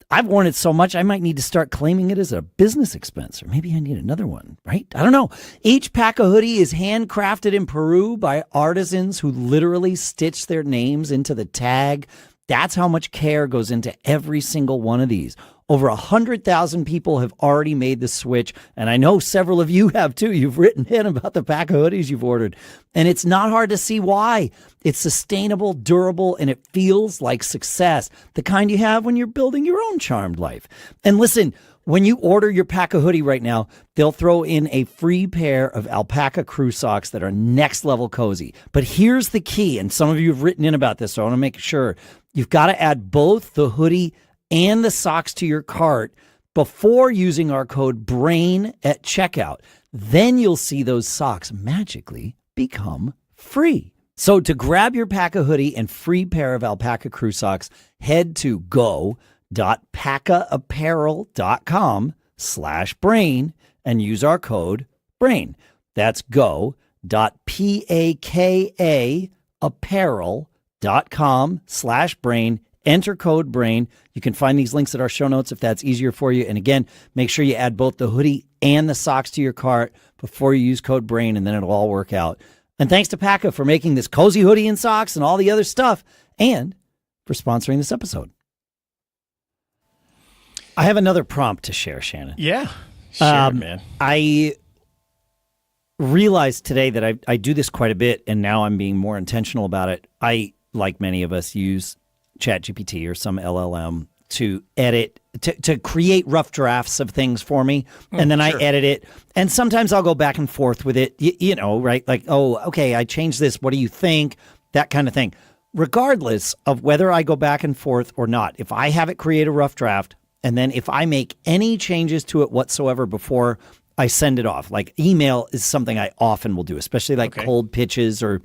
I've worn it so much, I might need to start claiming it as a business expense, or maybe I need another one, right? I don't know. Each pack of hoodie is handcrafted in Peru by artisans who literally stitch their names into the tag. That's how much care goes into every single one of these. Over 100,000 people have already made the switch, and I know several of you have too. You've written in about the pack of hoodies you've ordered, and it's not hard to see why. It's sustainable, durable, and it feels like success, the kind you have when you're building your own charmed life. And listen, when you order your pack of hoodie right now, they'll throw in a free pair of alpaca crew socks that are next level cozy. But here's the key, and some of you have written in about this, so I want to make sure. You've got to add both the hoodie and the socks to your cart before using our code BRAIN at checkout. Then you'll see those socks magically become free. So to grab your pack of hoodie and free pair of alpaca crew socks, head to go.pacaapparel.com/brain and use our code BRAIN. That's go.pacaapparel.com/brain. Enter code BRAIN. You can find these links at our show notes if that's easier for you. And again, make sure you add both the hoodie and the socks to your cart before you use code BRAIN, and then it'll all work out. And thanks to Paca for making this cozy hoodie and socks and all the other stuff, and for sponsoring this episode. I have another prompt to share, Shannon. Yeah, share it, man. I realized today that I do this quite a bit, and now I'm being more intentional about it. I, like many of us, use ChatGPT or some LLM to edit, to create rough drafts of things for me. And then sure. I edit it. And sometimes I'll go back and forth with it, right? Like, oh, okay, I changed this. What do you think? That kind of thing. Regardless of whether I go back and forth or not, if I have it create a rough draft, and then if I make any changes to it whatsoever before I send it off, like email is something I often will do, especially like cold pitches or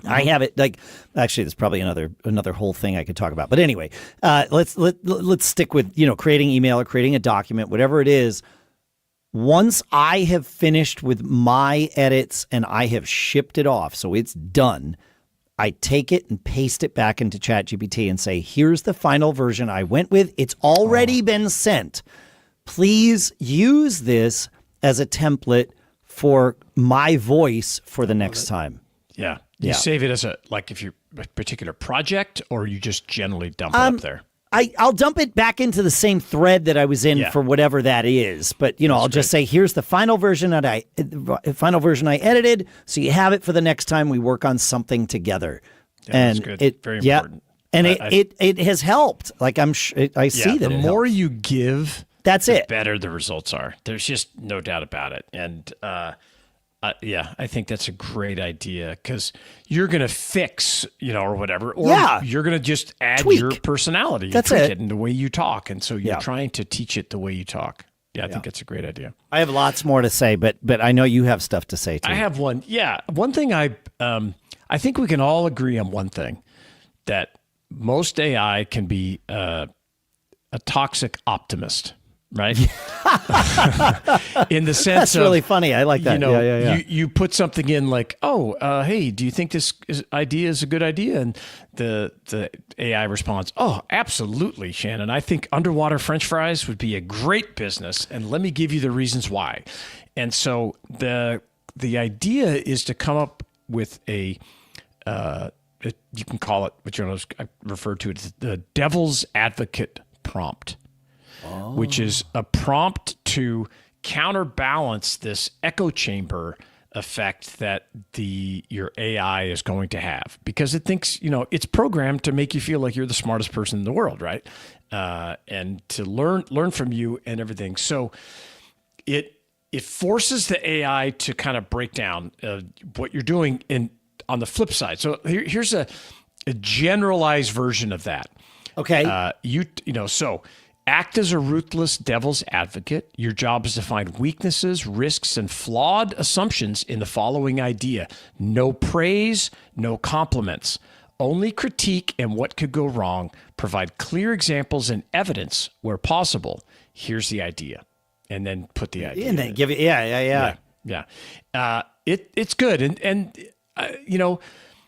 I have it like, actually, there's probably another whole thing I could talk about. But anyway, let's stick with, creating email or creating a document, whatever it is. Once I have finished with my edits and I have shipped it off, so it's done, I take it and paste it back into ChatGPT and say, here's the final version I went with. It's already been sent. Please use this as a template for my voice for the next time. Yeah. You Yeah. save it as if you're a particular project, or you just generally dump it up there. I'll dump it back into the same thread that I was in for whatever that is. But I'll just say, here's the final version that I edited, so you have it for the next time we work on something together. Yeah, and that's good. Very important. And it has helped. Like I see that the more you give, that's the it. better the results are. There's just no doubt about it. And I think that's a great idea, because you're going to fix, or whatever, or you're going to just add your personality. That's tweak it. And the way you talk. And so you're trying to teach it the way you talk. Yeah, I think that's a great idea. I have lots more to say, but I know you have stuff to say too. I have one. Yeah. One thing I think we can all agree on one thing, that most AI can be a toxic optimist. Right? In the sense That's really funny. I like that. You put something in like, hey, do you think this idea is a good idea? And the AI responds, oh, absolutely, Shannon. I think underwater French fries would be a great business, and let me give you the reasons why. And so the idea is to come up with you can call it, what I refer to it as the devil's advocate prompt. Which is a prompt to counterbalance this echo chamber effect that your AI is going to have, because it thinks, it's programmed to make you feel like you're the smartest person in the world, right? And to learn from you and everything. So it forces the AI to kind of break down what you're doing on the flip side. So here's a generalized version of that. Okay. So act as a ruthless devil's advocate. Your job is to find weaknesses, risks, and flawed assumptions in the following idea. No praise, no compliments. Only critique and what could go wrong. Provide clear examples and evidence where possible. Here's the idea. And then put the idea. And then give it, yeah. It's good. And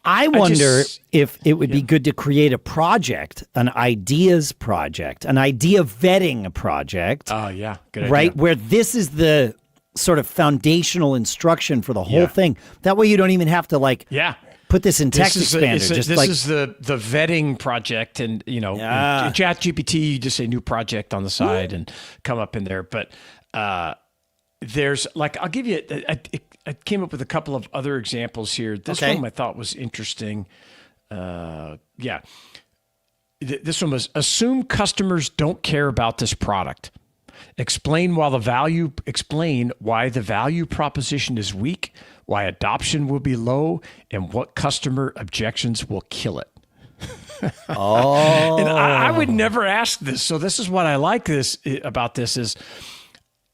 I wonder if it would be good to create a project, an ideas project, an idea vetting project. Oh, yeah. Good idea. Right? Where this is the sort of foundational instruction for the whole thing. That way you don't even have to put this in text expander. This is the vetting project, and in ChatGPT, you just say new project on the side and come up in there. But there's I'll give you I came up with a couple of other examples here. This one I thought was interesting. This one was: assume customers don't care about this product. Explain why the value proposition is weak, why adoption will be low, and what customer objections will kill it. And I would never ask this. So this is what I like about this is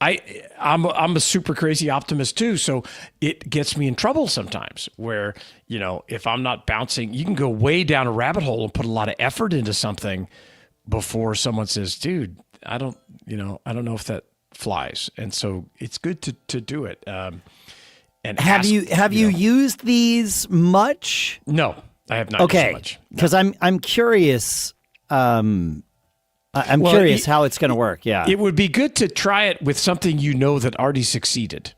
I'm a super crazy optimist too, so it gets me in trouble sometimes where, if I'm not bouncing, you can go way down a rabbit hole and put a lot of effort into something before someone says, dude, I don't know if that flies. And so it's good to do it. And have you used these much? No, I have not used so much. Because I'm curious. I'm curious how it's going to work. Yeah. It would be good to try it with something that already succeeded.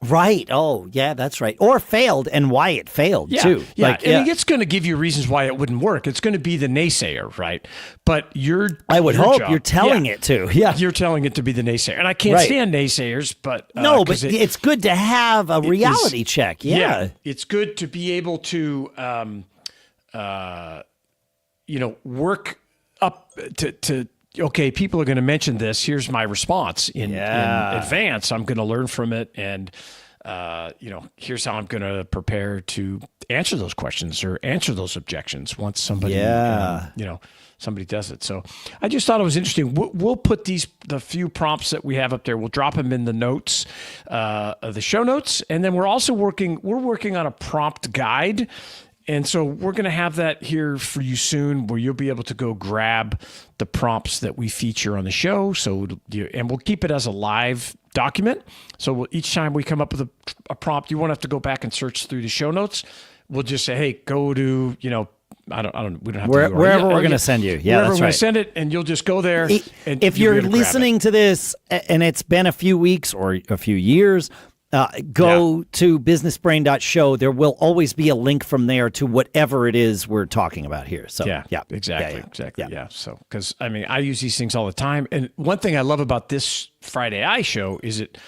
Right. Oh, yeah, that's right. Or failed and why it failed too. Yeah. It's going to give you reasons why it wouldn't work. It's going to be the naysayer, right? But I would hope you're telling it to. Yeah. You're telling it to be the naysayer. And I can't stand naysayers, but no, but it's good to have a reality check. Yeah. It's good to be able to work up to okay, people are going to mention this. Here's my response in advance. I'm going to learn from it, and here's how I'm going to prepare to answer those questions or answer those objections once somebody somebody does it. So I just thought it was interesting. We'll put the few prompts that we have up there. We'll drop them in the notes, the show notes, and then we're also working on a prompt guide. And so we're going to have that here for you soon, where you'll be able to go grab the prompts that we feature on the show. And we'll keep it as a live document. So each time we come up with a prompt, you won't have to go back and search through the show notes. We'll just say, hey, go to, we don't have to wherever we're going to send you. Yeah, wherever that's we're going right. to send it, and you'll just go there. If you're listening to this and it's been a few weeks or a few years, Go to businessbrain.show. There will always be a link from there to whatever it is we're talking about here. So exactly. Yeah. So, because I mean, I use these things all the time. And one thing I love about this Friday I show is it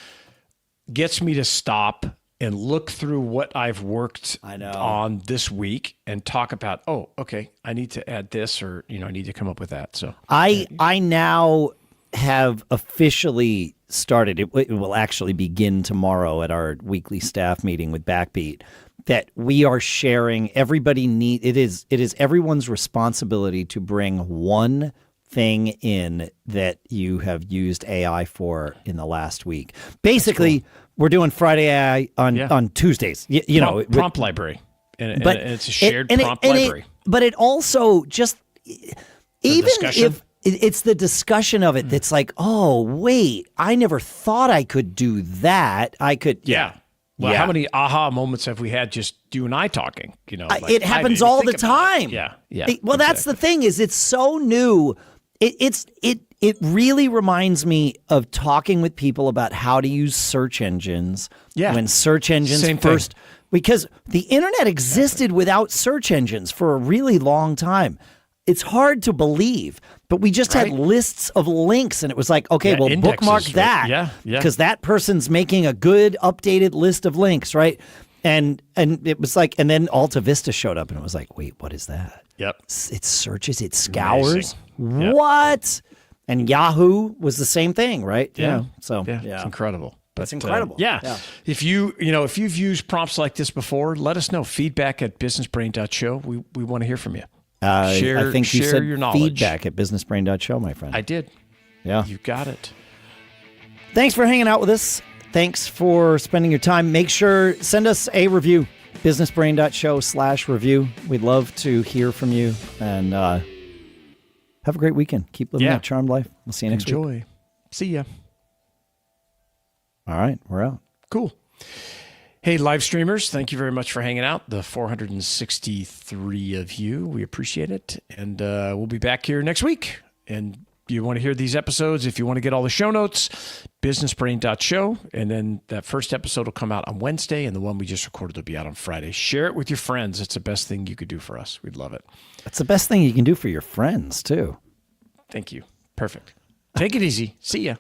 gets me to stop and look through what I've worked on this week and talk about, oh, okay, I need to add this, or, I need to come up with that. So I now have officially started, it will actually begin tomorrow at our weekly staff meeting with Backbeat, that we are sharing, it is everyone's responsibility to bring one thing in that you have used AI for in the last week. Basically, we're doing Friday AI on Tuesdays. Prompt library. And it's a shared prompt library. But it also just, even if it's the discussion of it that's like, oh, wait, I never thought I could do that. I could. Yeah. Well, how many aha moments have we had just you and I talking? It happens all the time. Yeah. Well, that's the thing, is it's so new. It really reminds me of talking with people about how to use search engines. Yeah. When search engines first, because the internet existed without search engines for a really long time. It's hard to believe, but we just had lists of links, and it was like, okay, well, indexes, bookmark that. Yeah. Because that person's making a good updated list of links, right? And it was like, and then Alta Vista showed up, and it was like, wait, what is that? Yep. It searches, it scours. What? And Yahoo was the same thing, right? Yeah. It's incredible. That's incredible. If if you've used prompts like this before, let us know. Feedback at businessbrain.show. We want to hear from you. I think you said your knowledge. Feedback at businessbrain.show, my friend. I did. Yeah. You got it. Thanks for hanging out with us. Thanks for spending your time. Make sure, send us a review. businessbrain.show/review. We'd love to hear from you. And have a great weekend. Keep living that charmed life. We'll see you next week. Enjoy. See ya. All right. We're out. Cool. Hey, live streamers, thank you very much for hanging out. The 463 of you. We appreciate it. And we'll be back here next week. And you want to hear these episodes, if you want to get all the show notes, businessbrain.show. And then that first episode will come out on Wednesday, and the one we just recorded will be out on Friday. Share it with your friends. It's the best thing you could do for us. We'd love it. It's the best thing you can do for your friends, too. Thank you. Perfect. Take it easy. See ya.